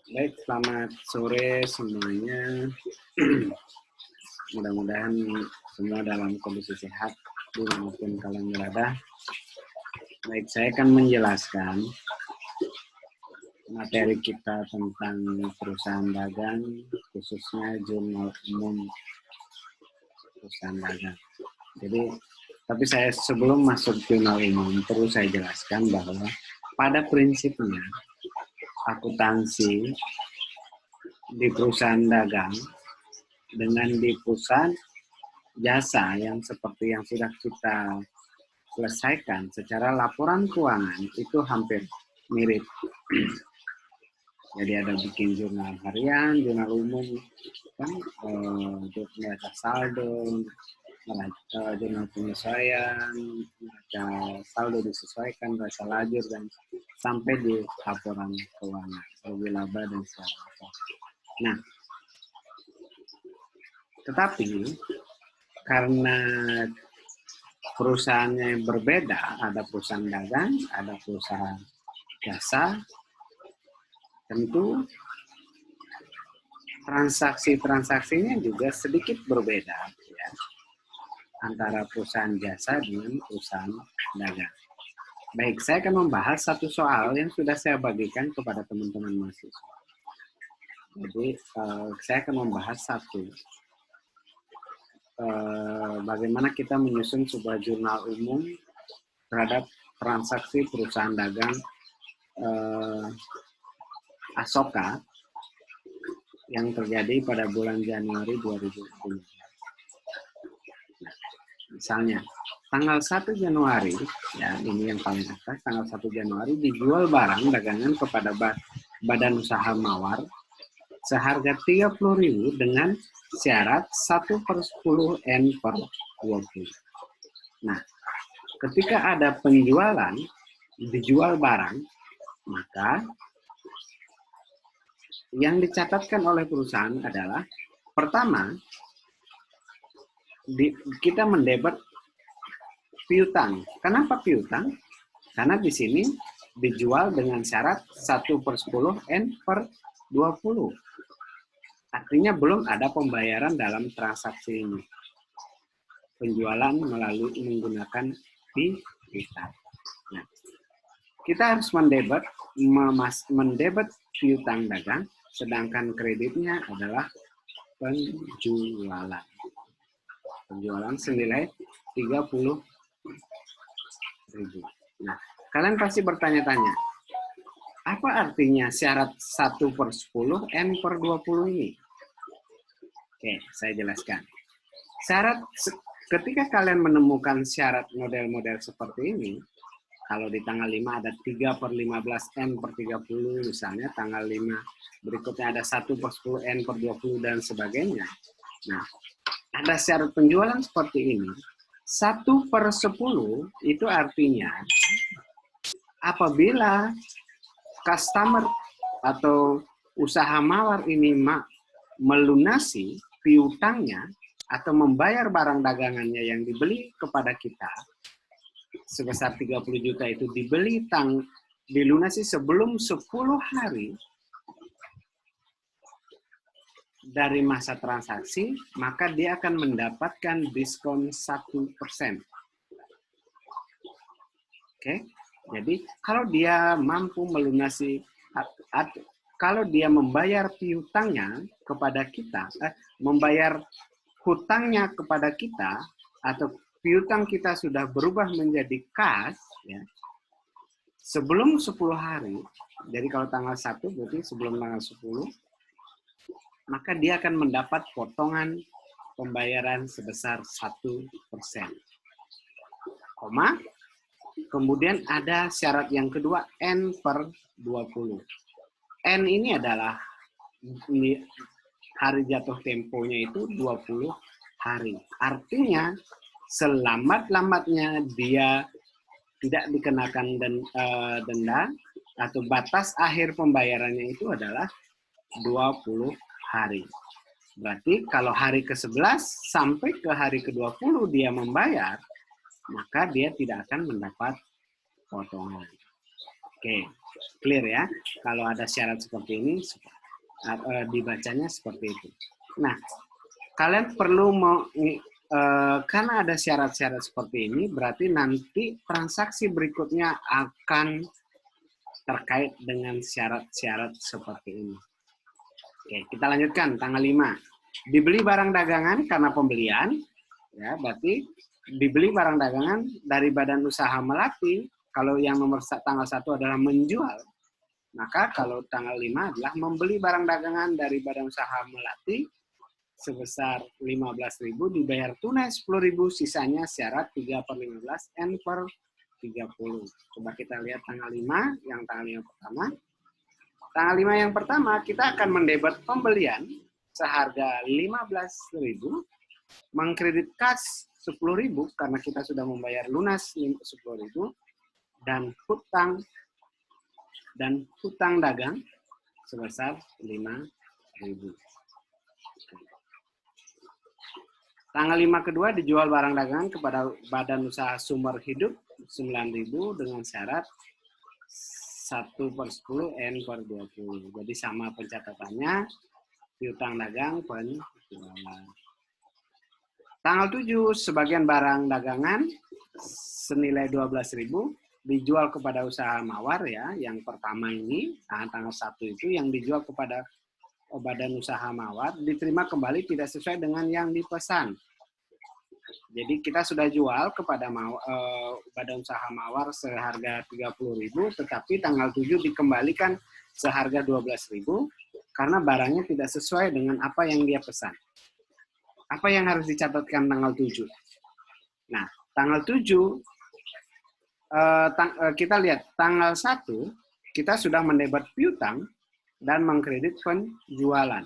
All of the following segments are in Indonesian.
Baik, selamat sore semuanya. Mudah-mudahan semua dalam kondisi sehat dimanapun kalian berada. Baik, saya akan menjelaskan materi kita tentang perusahaan dagang, khususnya jurnal umum perusahaan dagang. Jadi, tapi saya sebelum masuk jurnal umum, perlu saya jelaskan bahwa pada prinsipnya akuntansi di perusahaan dagang dengan di perusahaan jasa yang seperti yang sudah kita selesaikan secara laporan keuangan itu hampir mirip. Jadi ada bikin jurnal harian, jurnal umum, kan, neraca saldo, jurnal penyesuaian, neraca saldo disesuaikan, neraca lajur, dan sampai di laporan keuangan, rugi laba dan sebagainya. Nah, tetapi karena perusahaannya yang berbeda, ada perusahaan dagang, ada perusahaan jasa, tentu transaksi-transaksinya juga sedikit berbeda ya, antara perusahaan jasa dengan perusahaan dagang. Baik, saya akan membahas satu soal yang sudah saya bagikan kepada teman-teman mahasiswa. Jadi, saya akan membahas bagaimana kita menyusun sebuah jurnal umum terhadap transaksi perusahaan dagang Asoka yang terjadi pada bulan Januari 2020. Misalnya, tanggal 1 Januari, ya ini yang paling atas, tanggal 1 Januari dijual barang dagangan kepada badan usaha mawar seharga 30.000 dengan syarat 1/10 N per 20. Nah, ketika ada penjualan, dijual barang, maka yang dicatatkan oleh perusahaan adalah pertama, kita mendebet piutang. Kenapa piutang? Karena di sini dijual dengan syarat 1/10 N per 20. Artinya belum ada pembayaran dalam transaksi ini. Penjualan melalui menggunakan piutang. Nah, kita harus mendebet piutang dagang, sedangkan kreditnya adalah penjualan. Penjualan senilai 30.000. Nah, kalian pasti bertanya-tanya, apa artinya syarat 1/10 N per 20 ini? Oke, saya jelaskan. Syarat, ketika kalian menemukan syarat model-model seperti ini, kalau di tanggal 5 ada 3/15 N per 30, misalnya tanggal 5 berikutnya ada 1/10 N per 20 dan sebagainya. Nah, ada syarat penjualan seperti ini. 1/10 itu artinya apabila customer atau usaha mawar ini melunasi piutangnya atau membayar barang dagangannya yang dibeli kepada kita sebesar 30 juta itu dilunasi sebelum 10 hari dari masa transaksi, maka dia akan mendapatkan diskon 1%. Oke, jadi kalau dia mampu melunasi, kalau dia membayar piutangnya kepada kita, membayar hutangnya kepada kita, atau piutang kita sudah berubah menjadi kas, ya, sebelum 10 hari, jadi kalau tanggal 1 berarti sebelum tanggal 10, maka dia akan mendapat potongan pembayaran sebesar 1%. Kemudian ada syarat yang kedua, N per 20. N ini adalah hari jatuh temponya itu 20 hari. Artinya, selambat-lambatnya dia tidak dikenakan denda, atau batas akhir pembayarannya itu adalah 20 hari. Berarti kalau hari ke-11 sampai ke hari ke-20 dia membayar, maka dia tidak akan mendapat potongan. Oke, clear ya? Kalau ada syarat seperti ini, dibacanya seperti itu. Nah, kalian perlu karena ada syarat-syarat seperti ini, berarti nanti transaksi berikutnya akan terkait dengan syarat-syarat seperti ini. Oke, kita lanjutkan tanggal 5. Dibeli barang dagangan karena pembelian, ya berarti dibeli barang dagangan dari badan usaha melati. Kalau yang nomor tanggal 1 adalah menjual, maka kalau tanggal 5 adalah membeli barang dagangan dari badan usaha melati sebesar 15.000, dibayar tunai 10.000, sisanya syarat 3/15 N per 30. Coba kita lihat tanggal 5, yang tanggal 5 pertama. Tanggal 5 yang pertama, kita akan mendebet pembelian seharga 15.000, mengkredit kas 10.000 karena kita sudah membayar lunas 10.000, dan hutang dagang sebesar 5.000. Tanggal 5 kedua dijual barang dagangan kepada badan usaha sumber hidup 9.000 dengan syarat 1/10 N per 20. Jadi sama pencatatannya, piutang dagang penjualan. Tanggal 7 sebagian barang dagangan senilai 12.000 dijual kepada usaha mawar, ya, yang pertama ini, tanggal 1 itu yang dijual kepada badan usaha mawar diterima kembali tidak sesuai dengan yang dipesan. Jadi kita sudah jual kepada badan usaha mawar seharga 30.000, tetapi tanggal 7 dikembalikan seharga 12.000 karena barangnya tidak sesuai dengan apa yang dia pesan. Apa yang harus dicatatkan tanggal 7? Nah, tanggal 7 kita lihat tanggal 1 kita sudah mendebet piutang dan mengkredit penjualan.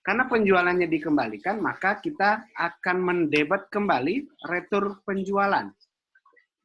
Karena penjualannya dikembalikan, maka kita akan mendebet kembali retur penjualan.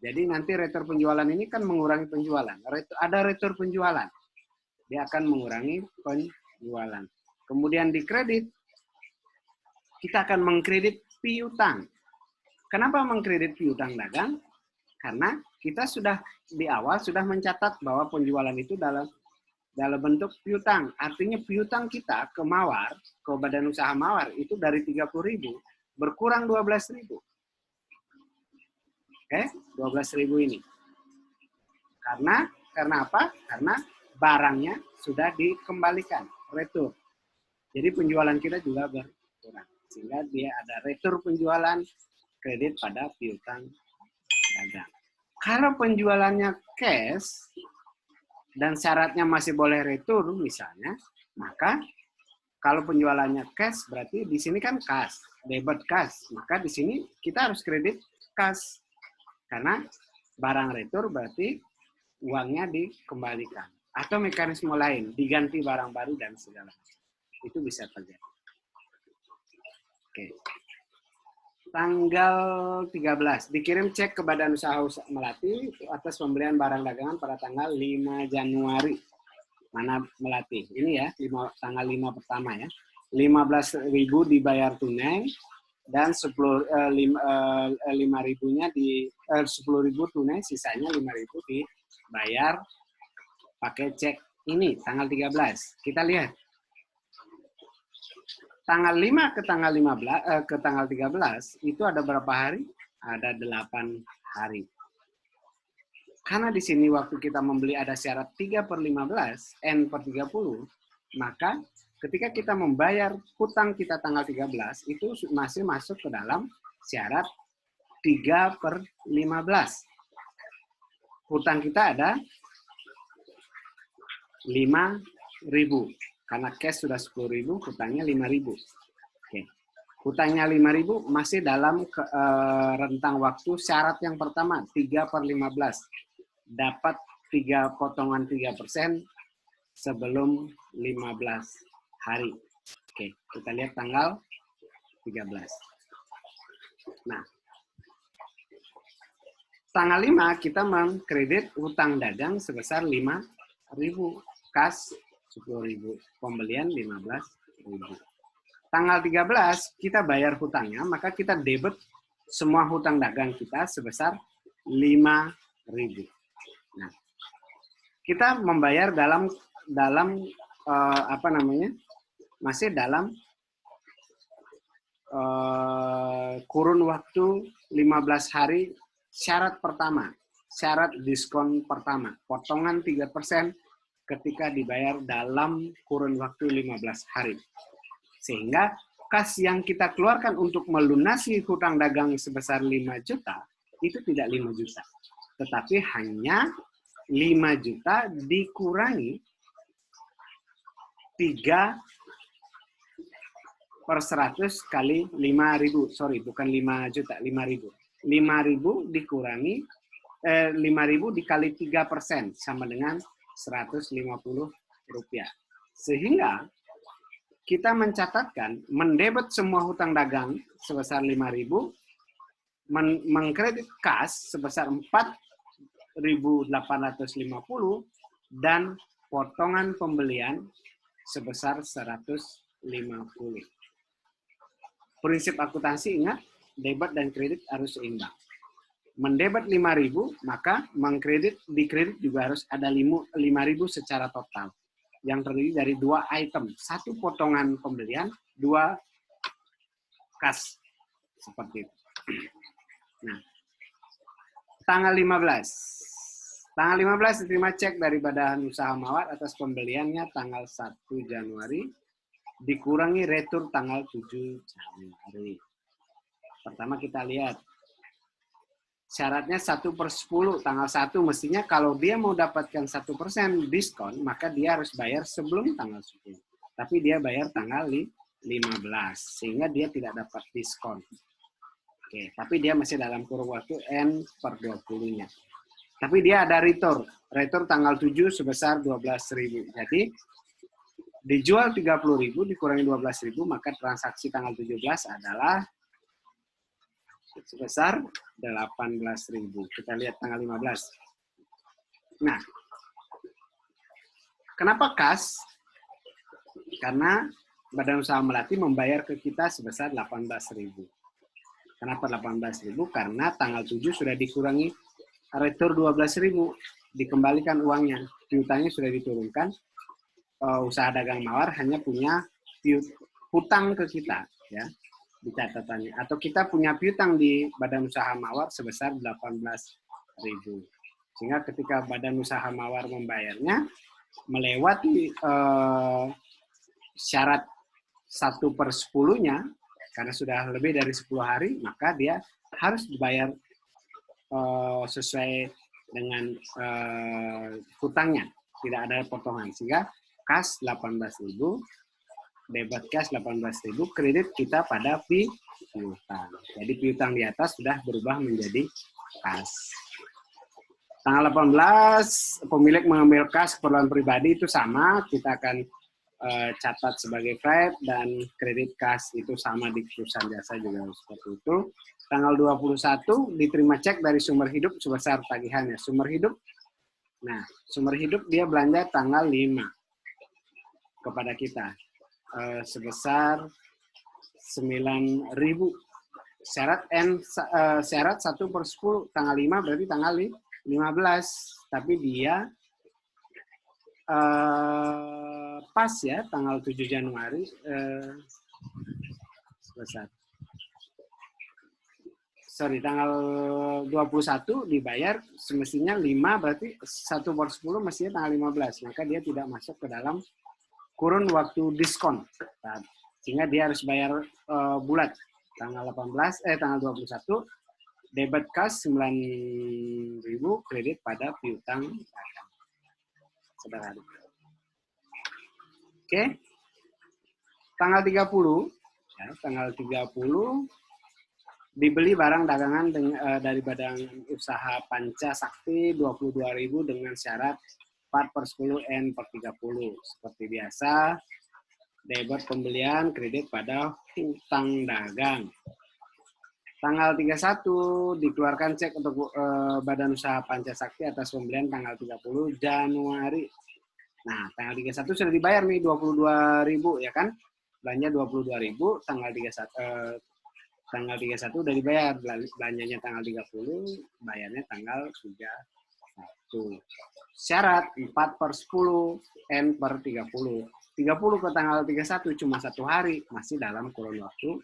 Jadi nanti retur penjualan ini kan mengurangi penjualan. Ada retur penjualan, dia akan mengurangi penjualan. Kemudian di kredit, kita akan mengkredit piutang. Kenapa mengkredit piutang dagang? Karena kita sudah di awal sudah mencatat bahwa penjualan itu dalam bentuk piutang. Artinya piutang kita ke mawar, ke badan usaha mawar itu dari 30.000 berkurang 12.000. Oke, 12.000 ini. Karena apa? Karena barangnya sudah dikembalikan, retur. Jadi penjualan kita juga berkurang. Sehingga dia ada retur penjualan kredit pada piutang dagang. Kalau penjualannya cash dan syaratnya masih boleh retur misalnya, maka kalau penjualannya cash berarti di sini kan kas, debit kas, maka di sini kita harus kredit kas karena barang retur berarti uangnya dikembalikan atau mekanisme lain diganti barang baru dan segala macam. Itu bisa terjadi. Oke. Tanggal 13 dikirim cek ke Badan Usaha Melati atas pembelian barang dagangan pada tanggal 5 Januari. Mana Melati? Ini ya, tanggal 5 pertama ya. 15.000 dibayar tunai dan 5.000-nya 10.000 tunai, sisanya 5.000 dibayar pakai cek. Ini tanggal 13. Kita lihat. Tanggal 5 ke tanggal 15 ke tanggal 13 itu ada berapa hari? Ada 8 hari. Karena di sini waktu kita membeli ada syarat 3/15 N per 30, maka ketika kita membayar hutang kita tanggal 13 itu masih masuk ke dalam syarat 3/15. Hutang kita ada 5.000. Karena cash sudah 10.000, hutangnya 5.000. Oke. Hutangnya 5.000 masih dalam rentang waktu syarat yang pertama, 3/15. Dapat 3% sebelum 15 hari. Oke, kita lihat tanggal 13. Nah, tanggal 5 kita mengkredit hutang dagang sebesar 5.000, kas 10.000, pembelian 15.000. Tanggal 13 kita bayar hutangnya, maka kita debit semua hutang dagang kita sebesar 5.000. Nah, kita membayar dalam apa namanya, masih dalam kurun waktu 15 hari syarat pertama, syarat diskon pertama, potongan 3% ketika dibayar dalam kurun waktu 15 hari. Sehingga kas yang kita keluarkan untuk melunasi hutang dagang sebesar 5 juta, itu tidak 5 juta. Tetapi hanya 5 juta dikurangi 3 per 100 kali 5.000, sorry, bukan 5 juta, 5.000. 5.000 dikurangi, 5.000 dikali 3% sama dengan 150 rupiah. Sehingga kita mencatatkan mendebet semua hutang dagang sebesar 5.000, mengkredit kas sebesar 4.850 dan potongan pembelian sebesar 150. Prinsip akuntansi ingat, debit dan kredit harus seimbang. Mendebit 5.000, maka dikredit juga harus ada 5.000 secara total. Yang terdiri dari 2 item, 1 potongan pembelian, 2 kas. Seperti itu. Nah, tanggal 15. Tanggal 15 diterima cek dari Badan Usaha Mawar atas pembeliannya tanggal 1 Januari. Dikurangi retur tanggal 7 Januari. Pertama kita lihat. Syaratnya 1/10, tanggal 1 mestinya kalau dia mau dapatkan 1% diskon, maka dia harus bayar sebelum tanggal 10. Tapi dia bayar tanggal 15, sehingga dia tidak dapat diskon. Oke, tapi dia masih dalam kurun waktu N/20-nya. Tapi dia ada retur tanggal 7 sebesar 12.000. Jadi dijual 30.000 dikurangi 12.000, maka transaksi tanggal 17 adalah sebesar 18.000. Kita lihat tanggal 15. Nah, kenapa kas? Karena Badan Usaha Melati membayar ke kita sebesar 18.000. Kenapa 18.000? Karena tanggal 7 sudah dikurangi retur 12.000, dikembalikan uangnya. Piutangnya sudah diturunkan. Usaha dagang mawar hanya punya hutang ke kita, ya, di catatannya. Atau kita punya piutang di Badan Usaha Mawar sebesar 18.000. Sehingga ketika Badan Usaha Mawar membayarnya melewati syarat 1/10-nya, karena sudah lebih dari 10 hari, maka dia harus dibayar sesuai dengan hutangnya. Tidak ada potongan. Sehingga kas 18.000, debit kas 18.000, kredit kita pada piutang. Jadi piutang di atas sudah berubah menjadi kas. Tanggal 18, pemilik mengambil kas keperluan pribadi itu sama, kita akan catat sebagai flat, dan kredit kas itu sama di perusahaan jasa juga seperti itu. Tanggal 21 diterima cek dari Sumber Hidup sebesar tagihannya. Sumber Hidup, nah Sumber Hidup dia belanja tanggal 5 kepada kita sebesar 9.000. Syarat 1/10 tanggal 5 berarti tanggal 15, tapi dia pas ya tanggal 7 Januari sebesar tanggal 21 dibayar, semestinya 5 berarti 1/10 mestinya tanggal 15, maka dia tidak masuk ke dalam kurun waktu diskon. Sehingga dia harus bayar bulat tanggal 21, debit kas 9.000, kredit pada piutang dagang. Sederhana. Oke. Tanggal 30, ya, tanggal 30 dibeli barang dagangan dari Badan Usaha Panca Sakti 22.000 dengan syarat 4/10 N/30. Seperti biasa, debit pembelian, kredit pada hutang dagang. Tanggal 31 dikeluarkan cek untuk Badan Usaha Panca Sakti atas pembelian tanggal 30 Januari. Nah, tanggal 31 sudah dibayar nih 22.000 ya kan? Belanja 22.000, tanggal 31 udah dibayar, belanjanya tanggal 30, bayarnya tanggal 31. Tuh. Syarat 4/10 N per 30. 30 ke tanggal 31 cuma 1 hari, masih dalam kurun waktu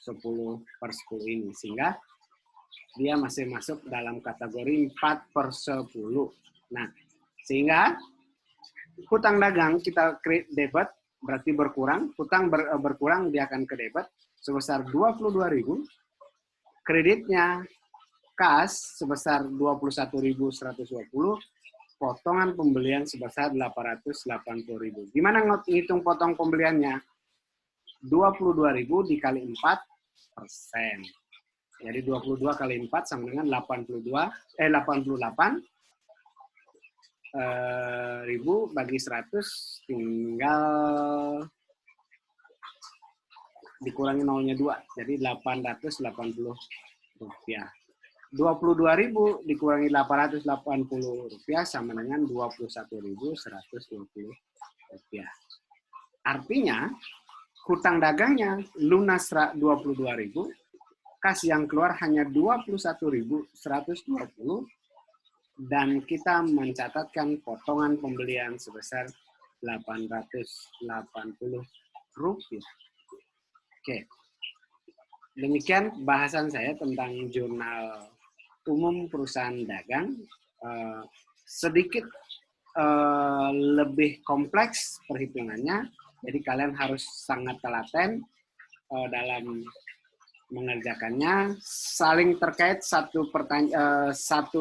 10/10 ini. Sehingga dia masih masuk dalam kategori 4/10. Nah, sehingga hutang dagang kita create debit, berarti berkurang. Hutang berkurang, dia akan ke debit sebesar 22.000. Kreditnya kas sebesar 21.120, potongan pembelian sebesar 880.000. Gimana ngitung potong pembeliannya? 22.000 dikali 4%. Jadi 22 kali 4 sama dengan 88.000 bagi 100 tinggal dikurangi nolnya 2. Jadi 880 rupiah. 22.000 dikurangi 880 rupiah sama dengan 21.120 rupiah. Artinya, hutang dagangnya lunas 22.000, kas yang keluar hanya 21.120, dan kita mencatatkan potongan pembelian sebesar 880 rupiah. Oke. Demikian bahasan saya tentang jurnal umum perusahaan dagang. Sedikit lebih kompleks perhitungannya, jadi kalian harus sangat telaten dalam mengerjakannya. Saling terkait satu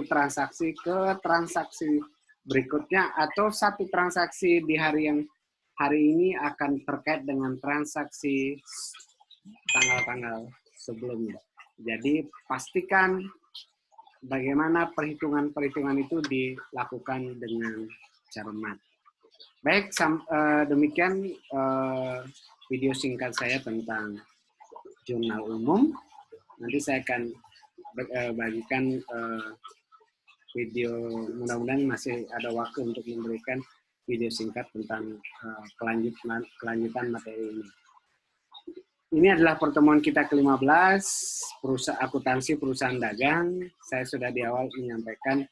transaksi ke transaksi berikutnya, atau satu transaksi di hari ini akan terkait dengan transaksi tanggal-tanggal sebelumnya. Jadi pastikan bagaimana perhitungan-perhitungan itu dilakukan dengan cermat. Baik, demikian video singkat saya tentang jurnal umum. Nanti saya akan bagikan video, mudah-mudahan masih ada waktu untuk memberikan video singkat tentang kelanjutan materi ini. Ini adalah pertemuan kita ke-15, akuntansi perusahaan dagang. Saya sudah di awal menyampaikan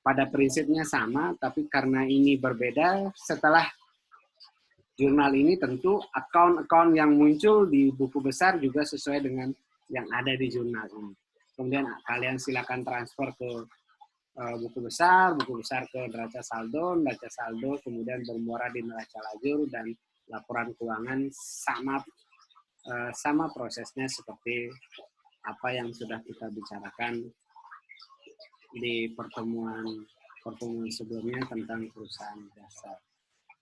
pada prinsipnya sama, tapi karena ini berbeda, setelah jurnal ini tentu akun-akun yang muncul di buku besar juga sesuai dengan yang ada di jurnal ini. Kemudian kalian silakan transfer ke buku besar ke neraca saldo, kemudian bermuara di neraca lajur, dan laporan keuangan sama prosesnya seperti apa yang sudah kita bicarakan di pertemuan sebelumnya tentang perusahaan dasar.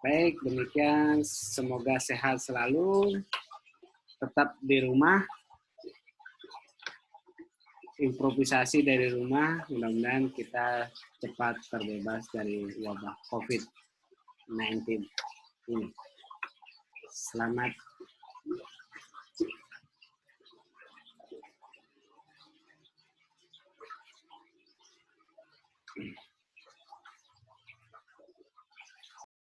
Baik, demikian. Semoga sehat selalu, tetap di rumah, improvisasi dari rumah. Mudah-mudahan kita cepat terbebas dari wabah COVID-19 ini. Selamat.